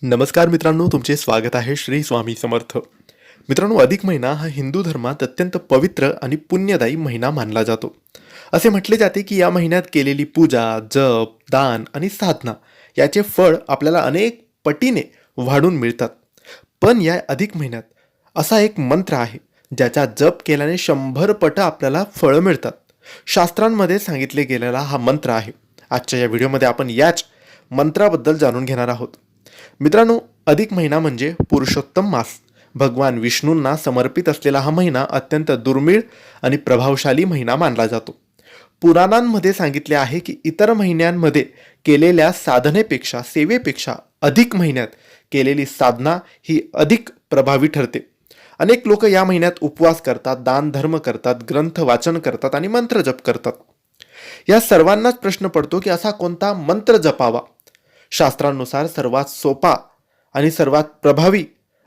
नमस्कार मित्रांनो, तुमचे स्वागत आहे श्री स्वामी समर्थ. मित्रांनो, अधिक महिना हा हिंदू धर्मात अत्यंत पवित्र आणि पुण्यदायी महिना मानला जातो. असे म्हटले जाते की या महिन्यात केलेली पूजा, जप, दान आणि साधना याचे फळ आपल्याला अनेक पटीने वाढून मिळतात. पण या अधिक महिन्यात असा एक मंत्र आहे ज्याचा जप केल्याने 100 पट आपल्याला फळ मिळतात. शास्त्रांमध्ये सांगितले गेलेला हा मंत्र आहे. आजच्या या व्हिडिओमध्ये आपण याच मंत्राबद्दल जाणून घेणार आहोत. मित्रांनो, अधिक महिना म्हणजे पुरुषोत्तम मास. भगवान विष्णूंना समर्पित असलेला हा महिना अत्यंत दुर्मिळ आणि प्रभावशाली महिना मानला जातो. पुराणांमध्ये सांगितले आहे की इतर महिन्यांमध्ये केलेल्या साधनेपेक्षा, सेवेपेक्षा अधिक महिन्यात केलेली साधना ही अधिक प्रभावी ठरते. अनेक लोक या महिन्यात उपवास करतात, दान धर्म करतात, ग्रंथ वाचन करतात आणि मंत्र जप करतात. या सर्वांनाच प्रश्न पडतो की असा कोणता मंत्र जपावा. शास्त्रांनुसार सर्वात सोपा आणि सर्वात प्रभावी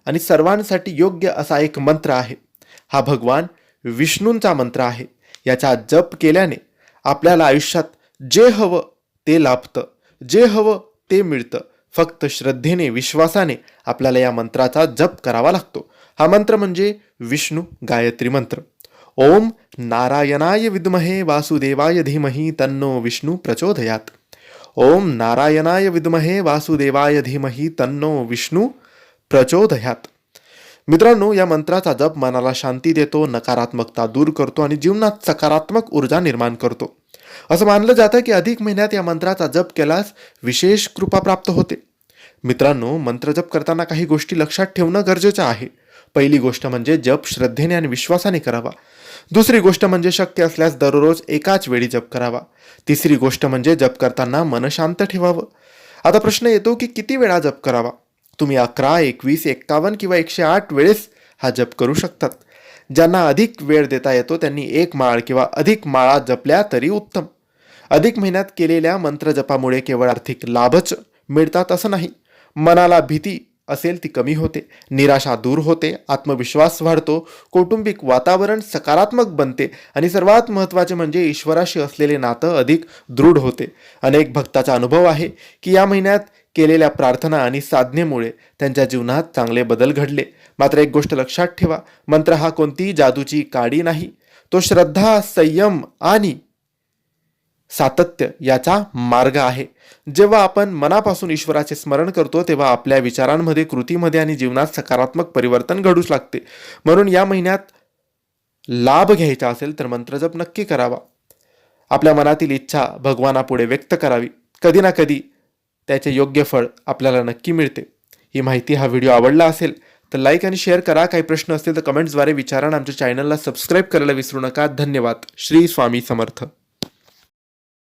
आणि सर्वांसाठी योग्य असा एक मंत्र आहे. हा भगवान विष्णूंचा मंत्र आहे. याचा जप केल्याने आपल्याला आयुष्यात जे हवं ते लाभतं, जे हवं ते मिळतं. फक्त श्रद्धेने, विश्वासाने आपल्याला या मंत्राचा जप करावा लागतो. हा मंत्र म्हणजे विष्णू गायत्री मंत्र. ओम नारायणाय विद्महे वासुदेवाय धीमहि तन्नो विष्णू प्रचोदयात. ओम नारायणाय विद्महे वासुदेवाय धीमहि तन्नो विष्णू प्रचोदयात. मित्रांनो, या मंत्राचा जप मनाला शांती देतो, नकारात्मकता दूर करतो आणि जीवनात सकारात्मक ऊर्जा निर्माण करतो. असं मानलं जातं की अधिक महिन्यात या मंत्राचा जप केल्यास विशेष कृपा प्राप्त होते. मित्रांनो, मंत्र जप करताना काही गोष्टी लक्षात ठेवणं गरजेचं आहे. पहिली गोष्ट म्हणजे जप श्रद्धेने आणि विश्वासाने करावा. दुसरी गोष्ट म्हणजे शक्य असल्यास दररोज एकाच वेळी जप करावा. तिसरी गोष्ट म्हणजे जप करताना मन शांत ठेवावं. आता प्रश्न येतो की किती वेळा जप करावा. तुम्ही 11, 21, 51 किंवा 108 वेळेस हा जप करू शकतात. ज्यांना अधिक वेळ देता येतो त्यांनी 1 माळ किंवा अधिक माळा जपल्या तरी उत्तम. अधिक महिन्यात केलेल्या मंत्र जपामुळे केवळ आर्थिक लाभच मिळतात असं नाही. मनाला भीती असेल ती कमी होते, निराशा दूर होते, आत्मविश्वास वाढतो, कौटुंबिक वातावरण सकारात्मक बनते आणि सर्वात महत्त्वाचे म्हणजे ईश्वराशी असलेले नातं अधिक दृढ होते. अनेक भक्ताचा अनुभव आहे की या महिन्यात केलेल्या प्रार्थना आणि साधनेमुळे त्यांच्या जीवनात चांगले बदल घडले. मात्र एक गोष्ट लक्षात ठेवा, मंत्र हा कोणतीही जादूची काडी नाही. तो श्रद्धा, संयम आणि सातत्य याचा मार्ग आहे. जेव्हा आपण मनापासून ईश्वराचे स्मरण करतो तेव्हा आपल्या विचारांमध्ये, कृतीमध्ये आणि जीवनात सकारात्मक परिवर्तन घडूच लागते. म्हणून या महिन्यात लाभ घ्यायचा असेल तर मंत्रजप नक्की करावा. आपल्या मनातील इच्छा भगवानापुढे व्यक्त करावी. कधी ना कधी त्याचे योग्य फळ आपल्याला नक्की मिळते. ही माहिती, हा व्हिडिओ आवडला असेल तर लाईक आणि शेअर करा. काही प्रश्न असतील तर कमेंट्सद्वारे विचारा. आमच्या चॅनलला सबस्क्राईब करायला विसरू नका. धन्यवाद. श्री स्वामी समर्थ.